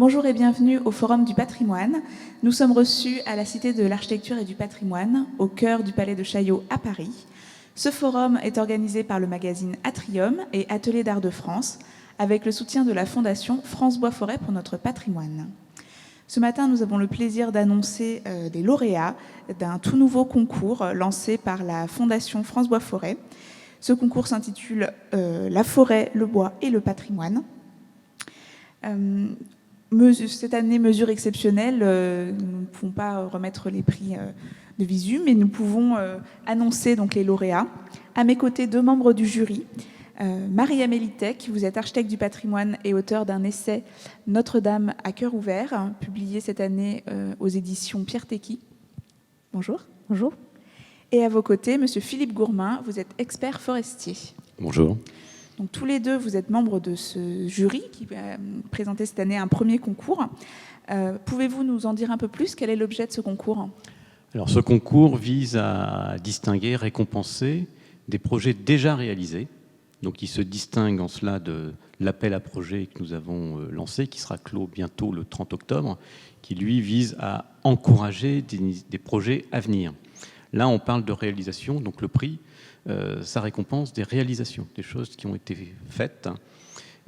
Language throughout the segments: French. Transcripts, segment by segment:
Bonjour et bienvenue au Forum du patrimoine. Nous sommes reçus à la Cité de l'Architecture et du Patrimoine, au cœur du Palais de Chaillot à Paris. Ce forum est organisé par le magazine Atrium et Atelier d'Art de France, avec le soutien de la Fondation France Bois Forêt pour notre patrimoine. Ce matin, nous avons le plaisir d'annoncer les lauréats d'un tout nouveau concours lancé par la Fondation France Bois Forêt. Ce concours s'intitule La forêt, le bois et le patrimoine. Cette année, mesure exceptionnelle, nous ne pouvons pas remettre les prix de visu, mais nous pouvons annoncer donc les lauréats. À mes côtés, 2 membres du jury. Marie-Amélie Tech, vous êtes architecte du patrimoine et auteur d'un essai Notre-Dame à cœur ouvert, publié cette année aux éditions Pierre Tecky. Bonjour. Bonjour. Et à vos côtés, monsieur Philippe Gourmin, vous êtes expert forestier. Bonjour. Donc, tous les deux, vous êtes membres de ce jury qui a présenté cette année un premier concours. Pouvez-vous nous en dire un peu plus? Quel est l'objet de ce concours? Alors, ce concours vise à distinguer, récompenser des projets déjà réalisés. Donc, il se distingue en cela de l'appel à projet que nous avons lancé, qui sera clos bientôt le 30 octobre, qui, lui, vise à encourager des projets à venir. Là, on parle de réalisation, donc le prix, ça récompense des réalisations, des choses qui ont été faites.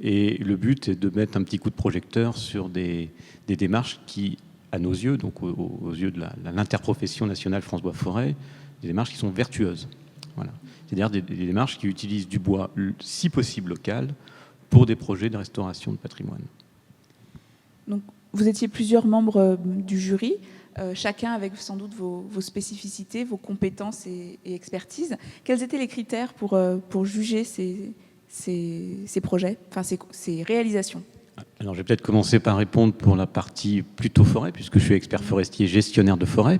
Et le but est de mettre un petit coup de projecteur sur des démarches qui, à nos yeux, donc aux yeux de l'interprofession nationale France Bois Forêt, des démarches qui sont vertueuses. Voilà. C'est-à-dire des démarches qui utilisent du bois, si possible local, pour des projets de restauration de patrimoine. Donc, vous étiez plusieurs membres du jury, chacun avec sans doute vos spécificités, vos compétences et expertises. Quels étaient les critères pour juger ces projets, enfin ces réalisations? Alors, je vais peut-être commencer par répondre pour la partie plutôt forêt, puisque je suis expert forestier, gestionnaire de forêt.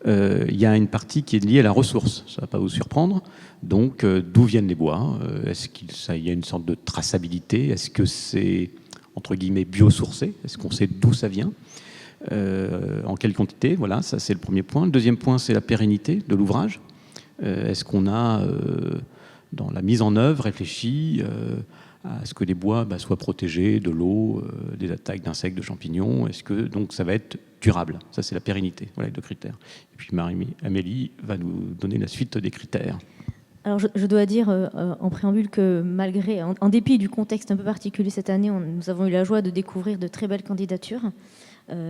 Il y a une partie qui est liée à la ressource, ça ne va pas vous surprendre. Donc, d'où viennent les bois? Est-ce qu'il y a une sorte de traçabilité? Est-ce que c'est, entre guillemets, biosourcé? Est-ce qu'on sait d'où ça vient? En quelle quantité? Voilà, ça c'est le premier point. Le deuxième point, c'est la pérennité de l'ouvrage. Est-ce qu'on a, dans la mise en œuvre, réfléchi à ce que les bois soient protégés de l'eau, des attaques d'insectes, de champignons? Est-ce que donc ça va être durable? Ça, c'est la pérennité. Voilà les 2 critères. Et puis Marie-Amélie va nous donner la suite des critères. Alors, je dois dire en préambule que malgré, en dépit du contexte un peu particulier cette année, nous avons eu la joie de découvrir de très belles candidatures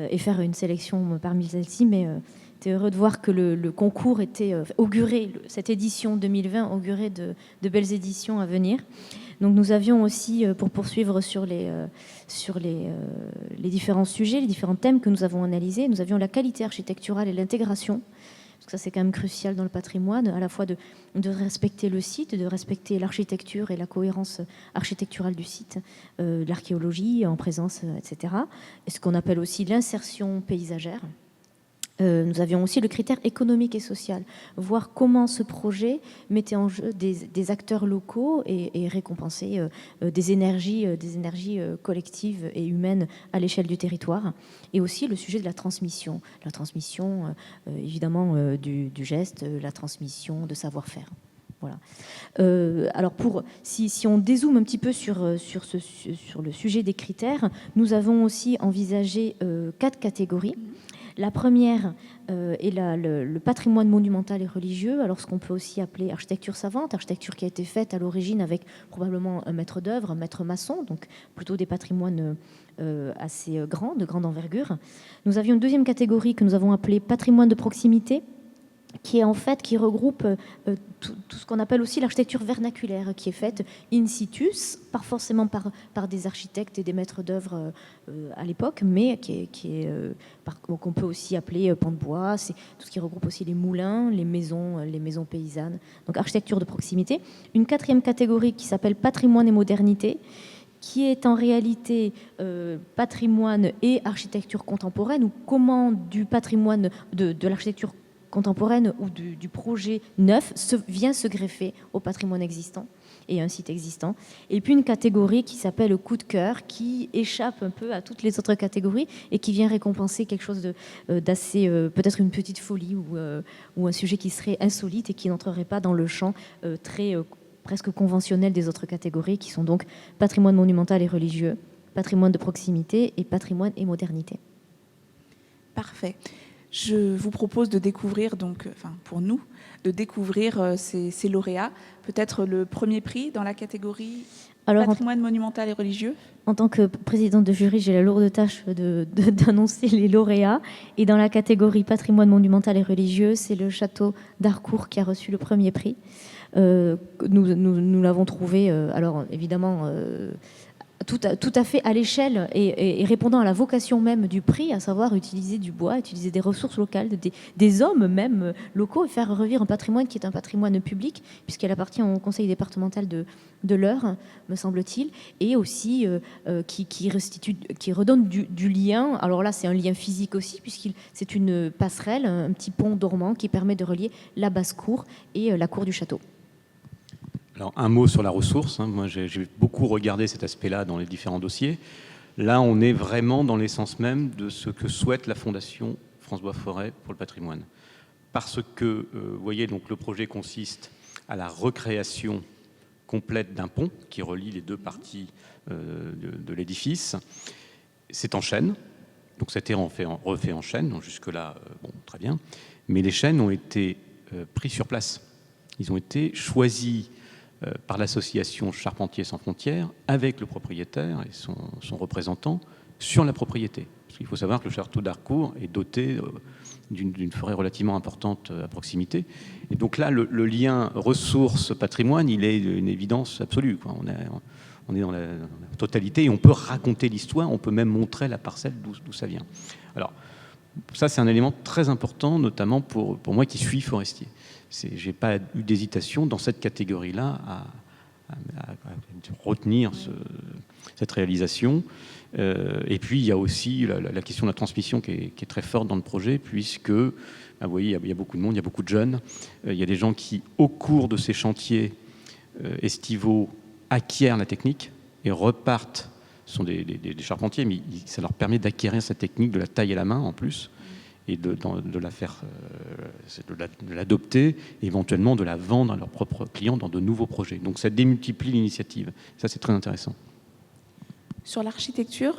et faire une sélection parmi celles-ci, mais j'étais heureux de voir que le concours était auguré, cette édition 2020 augurait de belles éditions à venir. Donc nous avions aussi, pour poursuivre sur les différents sujets, les différents thèmes que nous avons analysés, nous avions la qualité architecturale et l'intégration. Parce que ça, c'est quand même crucial dans le patrimoine, à la fois de respecter le site, de respecter l'architecture et la cohérence architecturale du site, l'archéologie en présence, etc. Et ce qu'on appelle aussi l'insertion paysagère. Nous avions aussi le critère économique et social, voir comment ce projet mettait en jeu des acteurs locaux et récompensait des énergies collectives et humaines à l'échelle du territoire, et aussi le sujet de la transmission évidemment du geste, la transmission de savoir-faire. Voilà. Alors si on dézoome un petit peu sur le sujet des critères, nous avons aussi envisagé 4 catégories. La première est le patrimoine monumental et religieux, alors ce qu'on peut aussi appeler architecture savante, architecture qui a été faite à l'origine avec probablement un maître d'œuvre, un maître maçon, donc plutôt des patrimoines assez grands, de grande envergure. Nous avions une deuxième catégorie que nous avons appelée patrimoine de proximité, qui regroupe tout ce qu'on appelle aussi l'architecture vernaculaire, qui est faite in situ, pas forcément par des architectes et des maîtres d'œuvre à l'époque, mais qu'on peut aussi appeler pan de bois. C'est tout ce qui regroupe aussi les moulins, les maisons paysannes. Donc architecture de proximité. Une 4e catégorie qui s'appelle patrimoine et modernité, qui est en réalité patrimoine et architecture contemporaine, ou comment du patrimoine de l'architecture contemporaine ou du projet neuf vient se greffer au patrimoine existant et un site existant. Et puis une catégorie qui s'appelle le coup de cœur, qui échappe un peu à toutes les autres catégories et qui vient récompenser quelque chose d'assez, peut-être une petite folie ou un sujet qui serait insolite et qui n'entrerait pas dans le champ presque conventionnel des autres catégories, qui sont donc patrimoine monumental et religieux, patrimoine de proximité et patrimoine et modernité. Parfait. Je vous propose de découvrir, donc, enfin pour nous, de découvrir ces lauréats. Peut-être le premier prix dans la catégorie patrimoine monumental et religieux. En tant que présidente de jury, j'ai la lourde tâche d'annoncer les lauréats. Et dans la catégorie patrimoine monumental et religieux, c'est le château d'Harcourt qui a reçu le premier prix. Nous l'avons trouvé, alors évidemment, tout à fait à l'échelle et répondant à la vocation même du prix, à savoir utiliser du bois, utiliser des ressources locales, des hommes même locaux, et faire revivre un patrimoine qui est un patrimoine public, puisqu'elle appartient au conseil départemental de l'Eure, me semble-t-il, et aussi qui redonne du lien. Alors là, c'est un lien physique aussi, c'est une passerelle, un petit pont dormant qui permet de relier la basse-cour et la cour du château. Alors, un mot sur la ressource. Moi, j'ai beaucoup regardé cet aspect-là dans les différents dossiers. Là, on est vraiment dans l'essence même de ce que souhaite la Fondation François Forêt pour le patrimoine. Parce que, vous voyez, donc, le projet consiste à la recréation complète d'un pont qui relie les deux parties de l'édifice. C'est en chêne. Donc, ça a été refait en chêne. Donc, jusque-là, bon, très bien. Mais les chênes ont été pris sur place. Ils ont été choisis par l'association Charpentiers sans frontières, avec le propriétaire et son représentant, sur la propriété. Parce qu'il faut savoir que le château d'Harcourt est doté d'une forêt relativement importante à proximité. Et donc là, le lien ressources-patrimoine, il est une évidence absolue, quoi. On est dans la totalité et on peut raconter l'histoire, on peut même montrer la parcelle d'où ça vient. Alors, ça, c'est un élément très important, notamment pour moi qui suis forestier. Je n'ai pas eu d'hésitation dans cette catégorie-là à retenir cette réalisation. Et puis, il y a aussi la question de la transmission qui est très forte dans le projet, puisque, vous voyez, il y a beaucoup de monde, il y a beaucoup de jeunes. Il y a des gens qui, au cours de ces chantiers estivaux, acquièrent la technique et repartent. Ce sont des charpentiers, mais ça leur permet d'acquérir cette technique de la taille à la main, en plus, et de l'adopter, et éventuellement de la vendre à leurs propres clients dans de nouveaux projets. Donc ça démultiplie l'initiative. Ça, c'est très intéressant. Sur l'architecture ?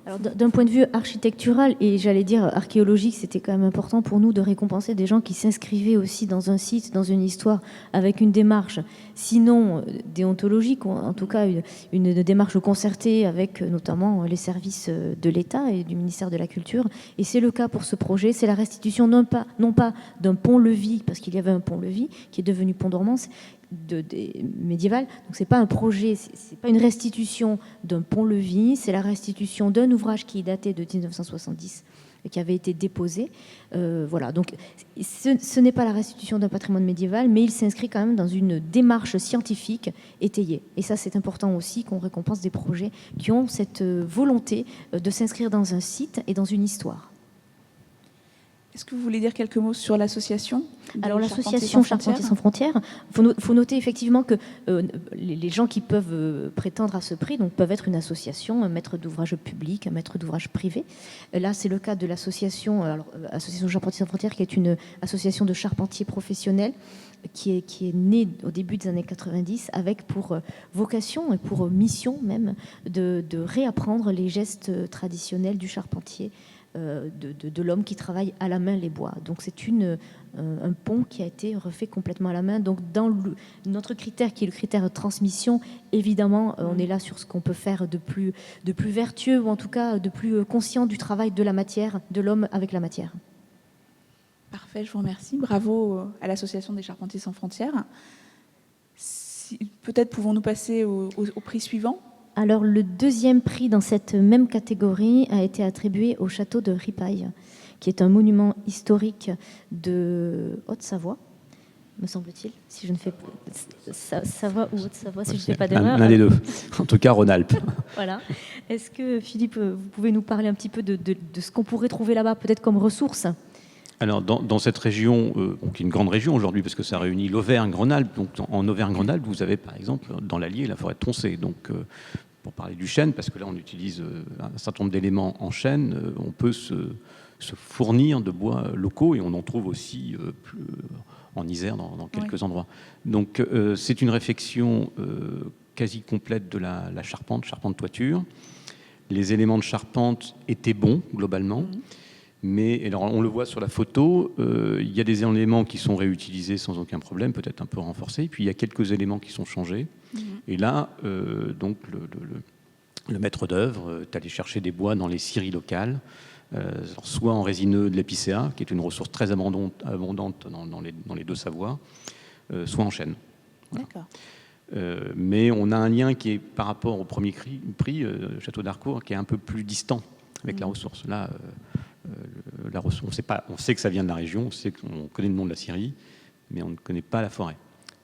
Alors, d'un point de vue architectural et j'allais dire archéologique, c'était quand même important pour nous de récompenser des gens qui s'inscrivaient aussi dans un site, dans une histoire, avec une démarche, sinon déontologique, ou en tout cas une démarche concertée avec notamment les services de l'État et du ministère de la Culture. Et c'est le cas pour ce projet. C'est la restitution non pas d'un pont-levis, parce qu'il y avait un pont-levis qui est devenu pont dormance, médiéval. Donc c'est pas un projet, c'est pas une restitution d'un pont-levis, c'est la restitution d'un ouvrage qui est daté de 1970 et qui avait été déposé. Voilà, donc ce n'est pas la restitution d'un patrimoine médiéval, mais il s'inscrit quand même dans une démarche scientifique étayée. Et ça, c'est important aussi qu'on récompense des projets qui ont cette volonté de s'inscrire dans un site et dans une histoire. Est-ce que vous voulez dire quelques mots sur l'association ? Alors l'association Charpentiers sans frontières, il faut noter effectivement que les gens qui peuvent prétendre à ce prix donc, peuvent être une association, un maître d'ouvrage public, un maître d'ouvrage privé. Là, c'est le cas de l'association Charpentiers sans frontières, qui est une association de charpentiers professionnels qui est née au début des années 90 avec pour vocation et pour mission même de réapprendre les gestes traditionnels du charpentier, de l'homme qui travaille à la main les bois. Donc c'est un pont qui a été refait complètement à la main. Donc dans notre critère qui est le critère de transmission, évidemment, on est là sur ce qu'on peut faire de plus vertueux ou en tout cas de plus conscient du travail de la matière, de l'homme avec la matière. Parfait, je vous remercie. Bravo à l'Association des Charpentiers sans frontières. Peut-être pouvons-nous passer au prix suivant ? Alors, le deuxième prix dans cette même catégorie a été attribué au château de Ripaille, qui est un monument historique de Haute-Savoie, me semble-t-il, si je ne fais pas... Savoie ou Haute-Savoie, si je ne fais pas d'erreur. L'un des deux, en tout cas Rhône-Alpes. Voilà. Est-ce que, Philippe, vous pouvez nous parler un petit peu de ce qu'on pourrait trouver là-bas, peut-être comme ressources ? Alors, dans cette région, qui est une grande région aujourd'hui, parce que ça réunit l'Auvergne-Rhône-Alpes, donc en Auvergne-Rhône-Alpes, vous avez par exemple dans l'Allier la forêt de Troncé. Donc, pour parler du chêne, parce que là on utilise un certain nombre d'éléments en chêne, on peut se fournir de bois locaux et on en trouve aussi en Isère dans quelques endroits. Donc, c'est une réfection quasi complète de la charpente toiture. Les éléments de charpente étaient bons, globalement. Mais alors, on le voit sur la photo, il y a des éléments qui sont réutilisés sans aucun problème, peut-être un peu renforcés. Puis il y a quelques éléments qui sont changés. Et là, donc, le maître d'œuvre est allé chercher des bois dans les scieries locales, soit en résineux de l'épicéa, qui est une ressource très abondante dans les Deux-Savoies, soit en chêne. Voilà. D'accord. Mais on a un lien qui est par rapport au premier prix, Château d'Harcourt, qui est un peu plus distant avec la ressource. Là, la ressource, on sait que ça vient de la région, on connaît le nom de la scierie, mais on ne connaît pas la forêt.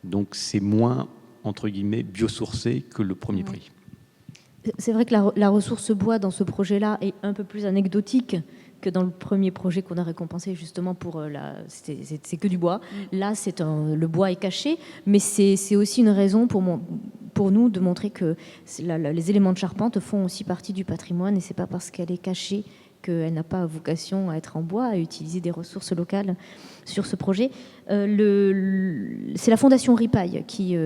Donc c'est moins, entre guillemets, biosourcé que le premier prix. C'est vrai que la ressource bois dans ce projet-là est un peu plus anecdotique que dans le premier projet qu'on a récompensé justement pour c'est que du bois. Là, le bois est caché, mais c'est aussi une raison pour nous de montrer que les éléments de charpente font aussi partie du patrimoine et c'est pas parce qu'elle est cachée qu'elle n'a pas vocation à être en bois, à utiliser des ressources locales sur ce projet. C'est la Fondation Ripaille qui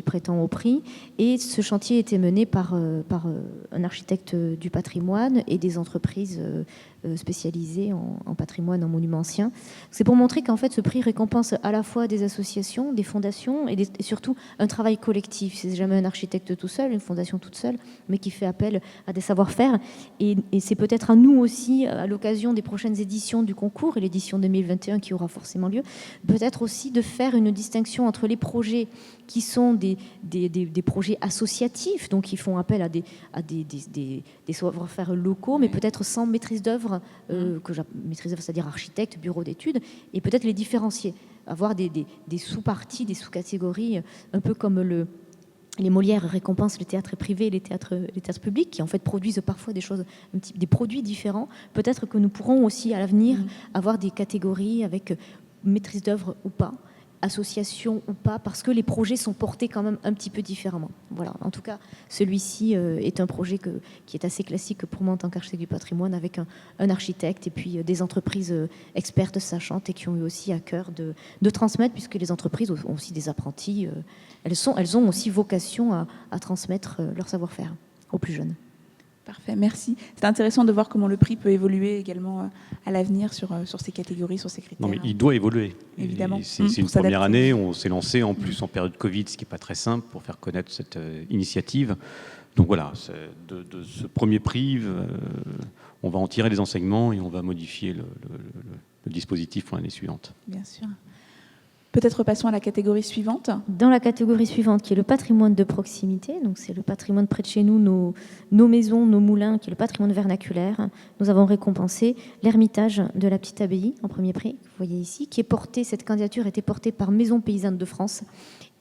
prétend au prix et ce chantier était mené par un architecte du patrimoine et des entreprises spécialisées en patrimoine, en monuments anciens. C'est pour montrer qu'en fait ce prix récompense à la fois des associations, des fondations et surtout un travail collectif. C'est jamais un architecte tout seul, une fondation toute seule, mais qui fait appel à des savoir-faire. Et c'est peut-être à nous aussi, à l'occasion des prochaines éditions du concours et l'édition 2021 qui aura forcément lieu, peut-être aussi de faire une distinction entre les projets qui sont des projets associatifs, donc qui font appel à des savoir-faire locaux, mais peut-être sans maîtrise d'œuvre, maîtrise d'œuvre, c'est-à-dire architecte, bureau d'études, et peut-être les différencier, avoir des sous-parties, des sous-catégories, un peu comme les Molières récompensent le théâtre privé et les théâtres publics, qui en fait produisent parfois des produits différents. Peut-être que nous pourrons aussi à l'avenir avoir des catégories avec maîtrise d'œuvre ou pas, association ou pas, parce que les projets sont portés quand même un petit peu différemment. Voilà. En tout cas, celui-ci est un projet qui est assez classique pour moi en tant qu'architecte du patrimoine, avec un architecte et puis des entreprises expertes sachantes et qui ont eu aussi à cœur de transmettre, puisque les entreprises ont aussi des apprentis. Elles ont aussi vocation à transmettre leur savoir-faire aux plus jeunes. Parfait, merci. C'est intéressant de voir comment le prix peut évoluer également à l'avenir sur ces catégories, sur ces critères. Non, mais il doit évoluer. Évidemment. C'est une première année, on s'est lancé en plus en période Covid, ce qui n'est pas très simple pour faire connaître cette initiative. Donc voilà, de ce premier prix, on va en tirer des enseignements et on va modifier le dispositif pour l'année suivante. Bien sûr. Peut-être passons à la catégorie suivante. Dans la catégorie suivante, qui est le patrimoine de proximité, donc c'est le patrimoine près de chez nous, nos maisons, nos moulins, qui est le patrimoine vernaculaire, nous avons récompensé l'Ermitage de la Petite Abbaye en premier prix, vous voyez ici, qui est porté, cette candidature était portée par Maison Paysanne de France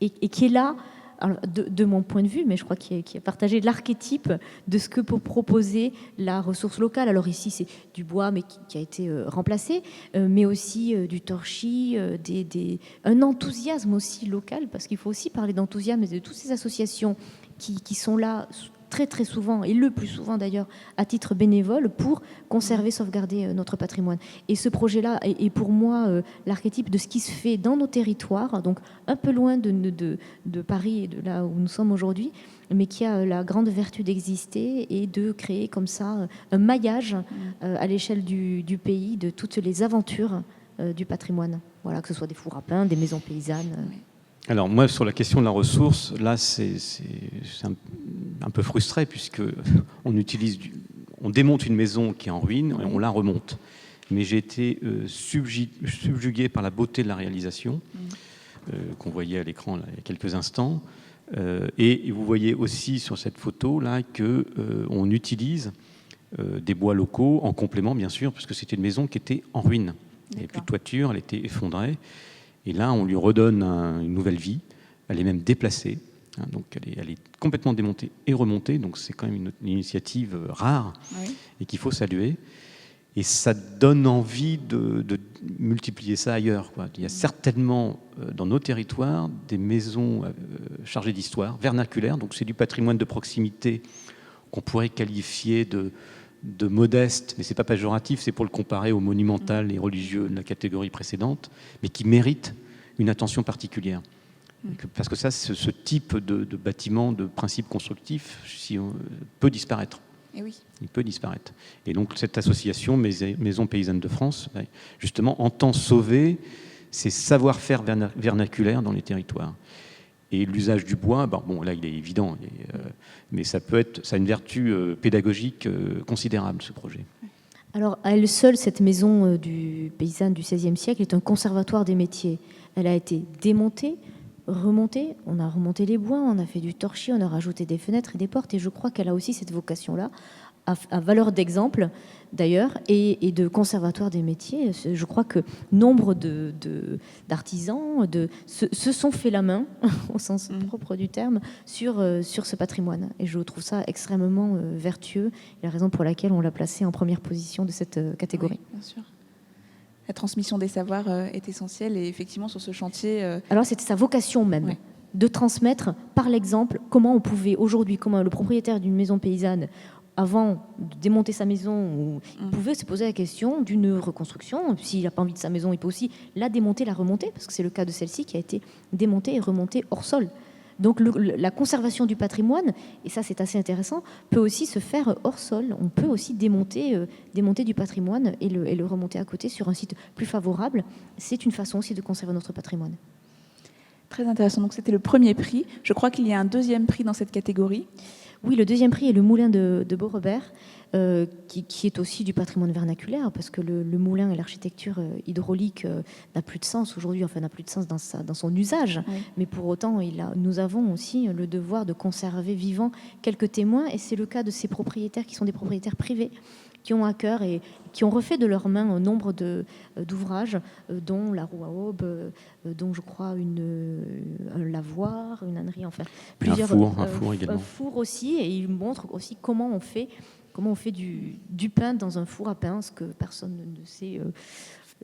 et qui est là, alors de mon point de vue, mais je crois qu'il a partagé l'archétype de ce que peut proposer la ressource locale. Alors ici, c'est du bois, mais qui a été remplacé, mais aussi du torchis, un enthousiasme aussi local, parce qu'il faut aussi parler d'enthousiasme de toutes ces associations qui sont là très très souvent, et le plus souvent d'ailleurs, à titre bénévole, pour conserver, sauvegarder notre patrimoine. Et ce projet-là est pour moi l'archétype de ce qui se fait dans nos territoires, donc un peu loin de Paris et de là où nous sommes aujourd'hui, mais qui a la grande vertu d'exister et de créer comme ça un maillage à l'échelle du pays de toutes les aventures du patrimoine. Voilà, que ce soit des fours à pain, des maisons paysannes. Alors moi, sur la question de la ressource, là, c'est un peu frustré puisque on démonte une maison qui est en ruine et on la remonte. Mais j'ai été subjugué par la beauté de la réalisation qu'on voyait à l'écran là, il y a quelques instants. Et vous voyez aussi sur cette photo là que on utilise des bois locaux en complément, bien sûr, puisque c'était une maison qui était en ruine. Il n'y avait plus de toiture, elle était effondrée. Et là, on lui redonne une nouvelle vie. Elle est même déplacée. Donc, elle est complètement démontée et remontée. Donc, c'est quand même une initiative rare et qu'il faut saluer. Et ça donne envie de multiplier ça ailleurs, quoi. Il y a certainement dans nos territoires des maisons chargées d'histoire, vernaculaires. Donc, c'est du patrimoine de proximité qu'on pourrait qualifier de modeste, mais ce n'est pas péjoratif, c'est pour le comparer au monumental et religieux de la catégorie précédente, mais qui mérite une attention particulière. Parce que ça, ce type de bâtiment, de principe constructif, peut disparaître. Et oui. Il peut disparaître. Et donc cette association Maisons Paysannes de France, justement, entend sauver ces savoir-faire vernaculaires dans les territoires. Et l'usage du bois, bon, là, il est évident, mais ça a une vertu pédagogique considérable, ce projet. Alors, à elle seule, cette maison du paysanne du XVIe siècle est un conservatoire des métiers. Elle a été démontée, remontée, on a remonté les bois, on a fait du torchis, on a rajouté des fenêtres et des portes, et je crois qu'elle a aussi cette vocation-là, à valeur d'exemple d'ailleurs, et de conservatoire des métiers. Je crois que nombre d'artisans se sont fait la main, au sens propre du terme, sur ce patrimoine. Et je trouve ça extrêmement vertueux, et la raison pour laquelle on l'a placé en première position de cette catégorie. Oui, bien sûr. La transmission des savoirs est essentielle, et effectivement, sur ce chantier... Alors, c'était sa vocation même. Ouais. De transmettre par l'exemple comment on pouvait aujourd'hui, comment le propriétaire d'une maison paysanne, avant de démonter sa maison, il pouvait se poser la question d'une reconstruction. S'il n'a pas envie de sa maison, il peut aussi la démonter, la remonter, parce que c'est le cas de celle-ci qui a été démontée et remontée hors sol. Donc la conservation du patrimoine, et ça c'est assez intéressant, peut aussi se faire hors sol. On peut aussi démonter du patrimoine et le remonter à côté sur un site plus favorable. C'est une façon aussi de conserver notre patrimoine. Très intéressant. Donc c'était le premier prix. Je crois qu'il y a un deuxième prix dans cette catégorie. Oui, le deuxième prix est le moulin de Beaurebert, qui est aussi du patrimoine vernaculaire, parce que le moulin et l'architecture hydraulique n'a plus de sens aujourd'hui, enfin n'a plus de sens dans son usage. Oui. Mais pour autant, nous avons aussi le devoir de conserver vivants quelques témoins, et c'est le cas de ces propriétaires qui sont des propriétaires privés, qui ont à cœur et qui ont refait de leurs mains un nombre d'ouvrages, dont la roue à aube, dont je crois un lavoir, une ânnerie, enfin plusieurs. Un four également. Un four aussi, et ils montrent aussi comment on fait du pain dans un four à pain, ce que personne ne sait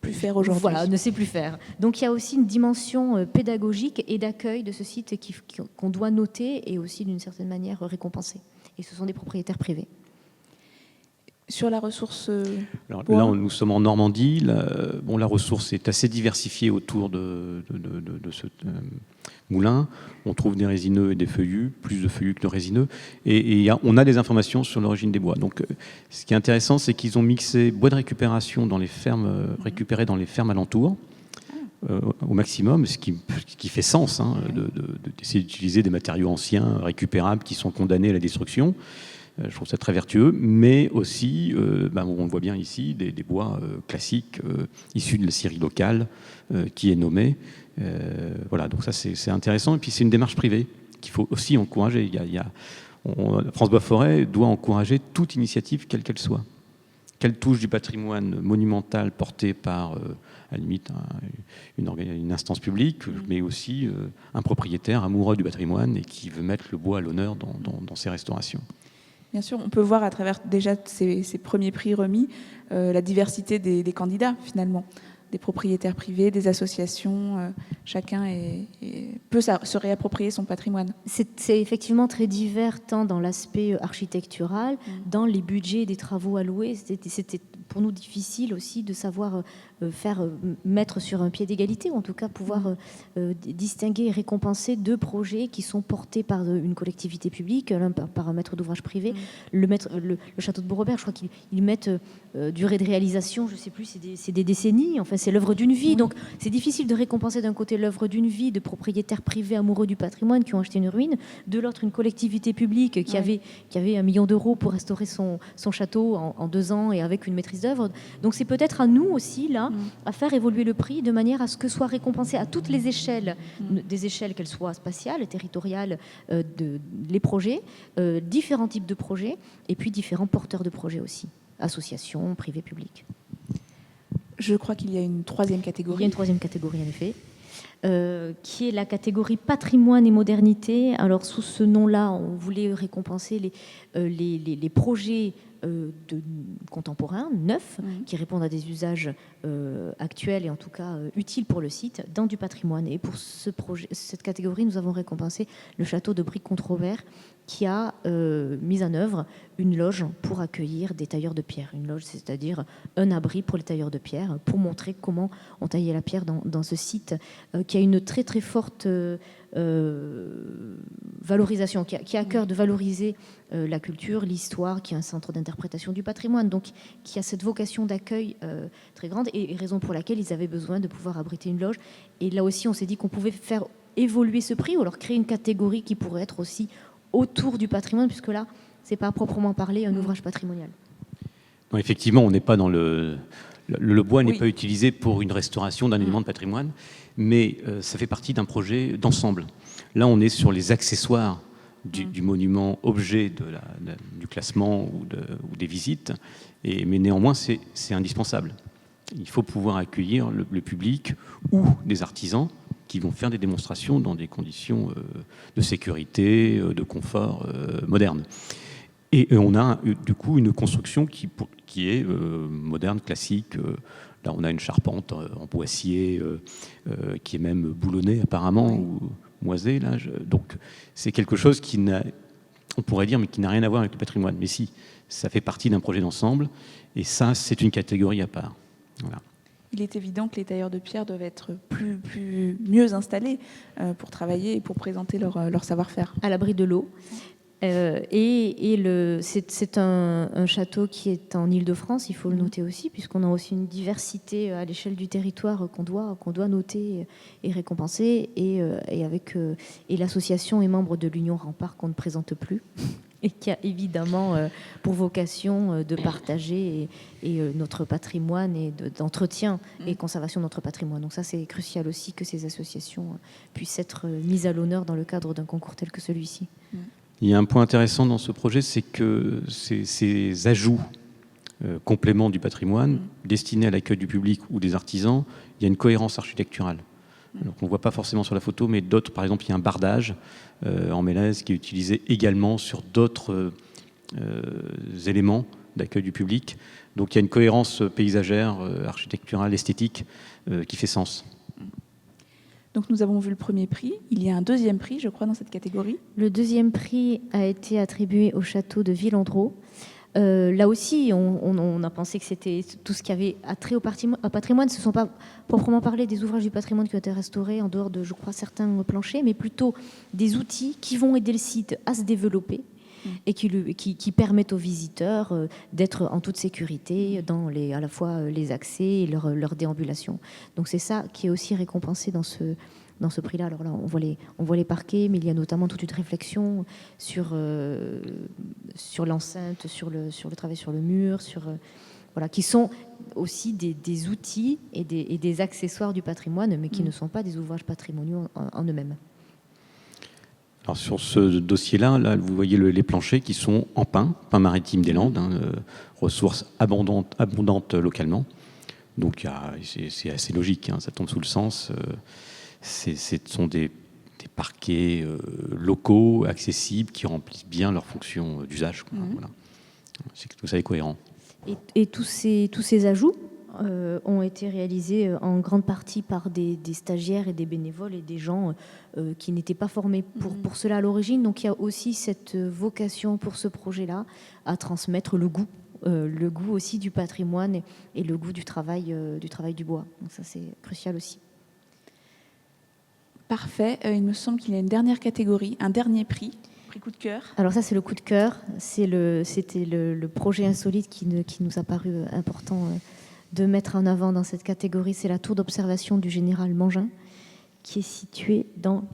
plus faire aujourd'hui. Voilà, ne sait plus faire. Donc il y a aussi une dimension pédagogique et d'accueil de ce site qu'on doit noter et aussi d'une certaine manière récompenser. Et ce sont des propriétaires privés. Sur la ressource Alors, là, nous sommes en Normandie. La ressource est assez diversifiée autour de ce moulin. On trouve des résineux et des feuillus, plus de feuillus que de résineux. Et on a des informations sur l'origine des bois. Donc, ce qui est intéressant, c'est qu'ils ont mixé bois de récupération dans les fermes, récupérés dans les fermes alentours, au maximum, ce qui fait sens, d'essayer d'utiliser des matériaux anciens, récupérables, qui sont condamnés à la destruction. Je trouve ça très vertueux, mais aussi, on le voit bien ici, des bois classiques issus de la scierie locale qui est nommée. Voilà, donc ça c'est intéressant. Et puis c'est une démarche privée qu'il faut aussi encourager. France Bois Forêt doit encourager toute initiative, quelle qu'elle soit. Qu'elle touche du patrimoine monumental porté par, à la limite, une instance publique, mais aussi un propriétaire amoureux du patrimoine et qui veut mettre le bois à l'honneur dans ses restaurations. Bien sûr, on peut voir à travers déjà ces premiers prix remis la diversité des candidats finalement, des propriétaires privés, des associations, chacun peut se réapproprier son patrimoine. C'est effectivement très divers tant dans l'aspect architectural, dans les budgets des travaux alloués. C'était pour nous difficile aussi de savoir mettre sur un pied d'égalité, ou en tout cas pouvoir distinguer et récompenser deux projets qui sont portés par une collectivité publique, l'un par un maître d'ouvrage privé. Le château de Beaurebert, je crois qu'ils mettent durée de réalisation, je ne sais plus, c'est des décennies, enfin c'est l'œuvre d'une vie. Donc c'est difficile de récompenser d'un côté l'œuvre d'une vie de propriétaires privés amoureux du patrimoine qui ont acheté une ruine, de l'autre une collectivité publique qui avait 1 million d'euros pour restaurer son château en 2 ans et avec une maîtrise d'œuvre. Donc c'est peut-être à nous aussi là à faire évoluer le prix de manière à ce que soit récompensé à toutes les échelles, des échelles qu'elles soient spatiales, territoriales, les projets, différents types de projets, et puis différents porteurs de projets aussi, associations, privés, publics. Je crois qu'il y a une troisième catégorie. Il y a une troisième catégorie, en effet, qui est la catégorie patrimoine et modernité. Alors, sous ce nom-là, on voulait récompenser les projets contemporains, neufs, qui répondent à des usages actuels et en tout cas utiles pour le site, dans du patrimoine. Et pour cette catégorie, nous avons récompensé le château de Bric-Contrevert, qui a mis en œuvre une loge pour accueillir des tailleurs de pierre. Une loge, c'est-à-dire un abri pour les tailleurs de pierre, pour montrer comment on taillait la pierre dans ce site, qui a une très très forte valorisation, qui a à cœur de valoriser la culture, l'histoire, qui est un centre d'interprétation du patrimoine, donc qui a cette vocation d'accueil très grande, et raison pour laquelle ils avaient besoin de pouvoir abriter une loge. Et là aussi, on s'est dit qu'on pouvait faire évoluer ce prix, ou alors créer une catégorie qui pourrait être aussi autour du patrimoine, puisque là, c'est pas à proprement parler un ouvrage patrimonial. Non, effectivement, on n'est pas dans le bois n'est Oui. pas utilisé pour une restauration d'un élément de patrimoine, mais ça fait partie d'un projet d'ensemble. Là, on est sur les accessoires du monument objet du classement ou des visites, mais néanmoins, c'est indispensable. Il faut pouvoir accueillir le public ou des artisans qui vont faire des démonstrations dans des conditions de sécurité, de confort modernes. Et on a du coup une construction qui est moderne, classique. Là, on a une charpente en boissier qui est même boulonnée apparemment, ou moisée. Là, donc, c'est quelque chose on pourrait dire, mais qui n'a rien à voir avec le patrimoine. Mais si, ça fait partie d'un projet d'ensemble. Et ça, c'est une catégorie à part. Voilà. Il est évident que les tailleurs de pierre doivent être mieux installés pour travailler et pour présenter leur savoir-faire. À l'abri de l'eau. C'est un château qui est en Île-de-France, il faut le noter aussi, puisqu'on a aussi une diversité à l'échelle du territoire qu'on doit noter et récompenser. Et l'association est membre de l'Union Rempart qu'on ne présente plus, et qui a évidemment pour vocation de partager notre patrimoine et d'entretien et conservation de notre patrimoine. Donc ça, c'est crucial aussi que ces associations puissent être mises à l'honneur dans le cadre d'un concours tel que celui-ci. Il y a un point intéressant dans ce projet, c'est que ces ajouts compléments du patrimoine destinés à l'accueil du public ou des artisans, il y a une cohérence architecturale. Donc on ne voit pas forcément sur la photo, mais d'autres, par exemple, il y a un bardage en mélèze qui est utilisé également sur d'autres éléments d'accueil du public. Donc il y a une cohérence paysagère, architecturale, esthétique qui fait sens. Donc nous avons vu le premier prix. Il y a un deuxième prix, je crois, dans cette catégorie. Le deuxième prix a été attribué au château de Villandreau. Là aussi, on a pensé que c'était tout ce qui avait attrait au patrimoine. Ce ne sont pas proprement parlé des ouvrages du patrimoine qui ont été restaurés en dehors de, je crois, certains planchers, mais plutôt des outils qui vont aider le site à se développer et qui permettent aux visiteurs d'être en toute sécurité dans à la fois les accès et leur déambulation. Donc c'est ça qui est aussi récompensé dans ce prix-là. Alors là, on voit les parquets, mais il y a notamment toute une réflexion sur l'enceinte, sur le travail sur le mur, voilà, qui sont aussi des outils et des accessoires du patrimoine, mais qui ne sont pas des ouvrages patrimoniaux en eux-mêmes. Alors sur ce dossier-là, là, vous voyez les planchers qui sont en pin maritime des Landes, ressources abondantes localement. Donc c'est assez logique, ça tombe sous le sens. Ce sont des parquets locaux, accessibles, qui remplissent bien leur fonction d'usage. Voilà. Tout ça est cohérent. Et tous ces ajouts ont été réalisés en grande partie par des stagiaires et des bénévoles et des gens qui n'étaient pas formés pour cela à l'origine. Donc il y a aussi cette vocation pour ce projet-là à transmettre le goût aussi du patrimoine et le goût du travail du bois. Donc ça, c'est crucial aussi. Parfait. Il me semble qu'il y a une dernière catégorie, un dernier prix coup de cœur. Alors ça, c'est le coup de cœur. C'était le projet insolite qui nous a paru important de mettre en avant dans cette catégorie. C'est la tour d'observation du général Mangin, qui est située dans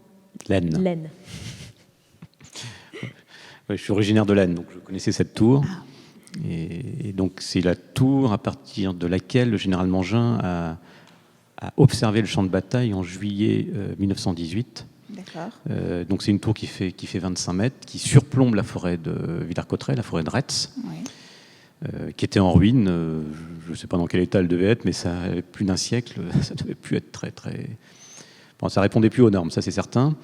l'Aisne. Ouais, je suis originaire de l'Aisne, donc je connaissais cette tour. Et donc c'est la tour à partir de laquelle le général Mangin a observé le champ de bataille en juillet 1918. D'accord. Donc c'est une tour qui fait 25 mètres, qui surplombe la forêt de Villers-Cotterêts, la forêt de Retz, qui était en ruine. Je ne sais pas dans quel état elle devait être, mais ça avait plus d'un siècle, ça devait plus être très... Bon, ça répondait plus aux normes, ça c'est certain.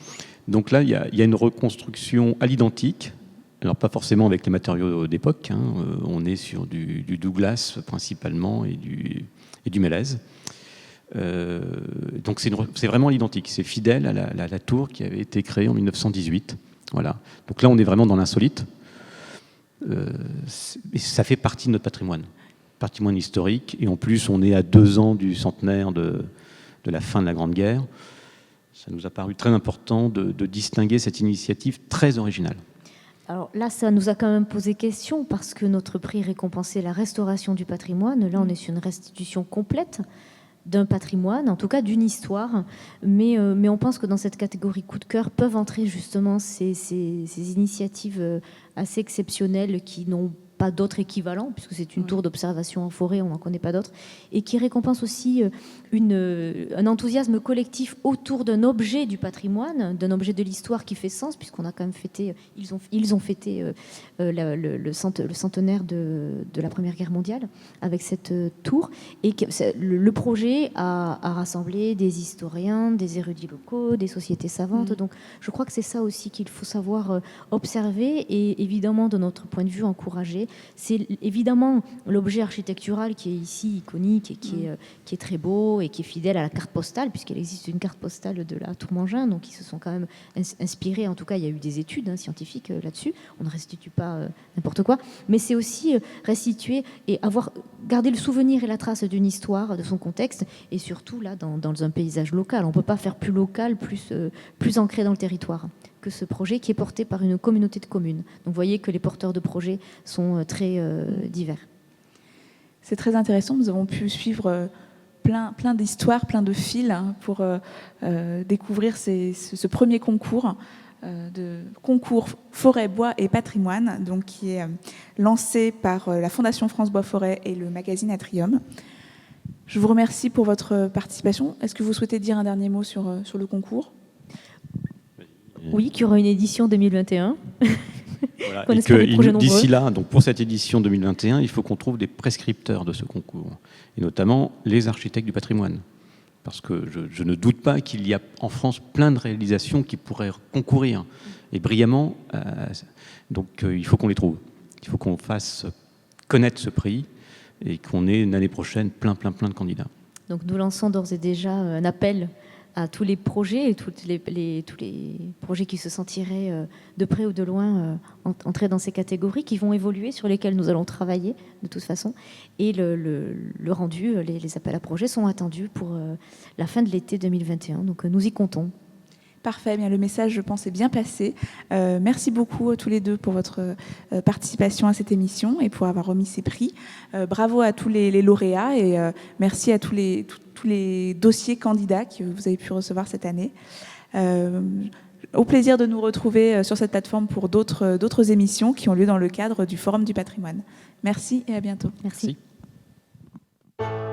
Donc là, il y a une reconstruction à l'identique. Alors pas forcément avec les matériaux d'époque, on est sur du Douglas principalement et du mélèze. Donc c'est vraiment l'identique, c'est fidèle à la tour qui avait été créée en 1918. Voilà. Donc là on est vraiment dans l'insolite. Et ça fait partie de notre patrimoine historique. Et en plus on est à 2 ans du centenaire de la fin de la Grande Guerre. Ça nous a paru très important de distinguer cette initiative très originale. Alors là, ça nous a quand même posé question parce que notre prix récompensait la restauration du patrimoine. Là, on est sur une restitution complète d'un patrimoine, en tout cas d'une histoire. Mais on pense que dans cette catégorie coup de cœur peuvent entrer justement ces initiatives assez exceptionnelles qui n'ont pas d'autres équivalents, puisque c'est une tour d'observation en forêt, on n'en connaît pas d'autres, et qui récompense aussi un enthousiasme collectif autour d'un objet du patrimoine, d'un objet de l'histoire qui fait sens, puisqu'on a quand même fêté, ils ont fêté le centenaire de la Première Guerre mondiale avec cette tour, et que le projet a rassemblé des historiens, des érudits locaux, des sociétés savantes, donc je crois que c'est ça aussi qu'il faut savoir observer et évidemment de notre point de vue encourager. C'est évidemment l'objet architectural qui est ici iconique et qui est très beau et qui est fidèle à la carte postale, puisqu'il existe une carte postale de la Tour Mangin, donc ils se sont quand même inspirés, en tout cas il y a eu des études scientifiques là-dessus, on ne restitue pas n'importe quoi, mais c'est aussi restituer et garder le souvenir et la trace d'une histoire, de son contexte, et surtout là dans un paysage local. On ne peut pas faire plus local, plus ancré dans le territoire que ce projet qui est porté par une communauté de communes. Donc vous voyez que les porteurs de projets sont très divers. C'est très intéressant, nous avons pu suivre plein d'histoires, plein de fils pour découvrir ce premier concours Forêt, Bois et Patrimoine, donc, qui est lancé par la Fondation France Bois Forêt et le magazine Atrium. Je vous remercie pour votre participation. Est-ce que vous souhaitez dire un dernier mot sur le concours ? Oui, qu'il y aura une édition 2021. Voilà, et que d'ici là, donc pour cette édition 2021, il faut qu'on trouve des prescripteurs de ce concours, et notamment les architectes du patrimoine. Parce que je ne doute pas qu'il y a en France plein de réalisations qui pourraient concourir, et brillamment. Donc il faut qu'on les trouve. Il faut qu'on fasse connaître ce prix et qu'on ait l'année prochaine plein de candidats. Donc nous lançons d'ores et déjà un appel à tous les projets et tous les projets qui se sentiraient de près ou de loin entrer dans ces catégories, qui vont évoluer, sur lesquelles nous allons travailler de toute façon. Et le rendu, les appels à projets sont attendus pour la fin de l'été 2021. Donc nous y comptons. Parfait, bien, le message, je pense, est bien passé. Merci beaucoup tous les deux pour votre participation à cette émission et pour avoir remis ces prix. Bravo à tous les lauréats et merci à tous les dossiers candidats que vous avez pu recevoir cette année. Au plaisir de nous retrouver sur cette plateforme pour d'autres émissions qui ont lieu dans le cadre du Forum du patrimoine. Merci et à bientôt. Merci. Merci.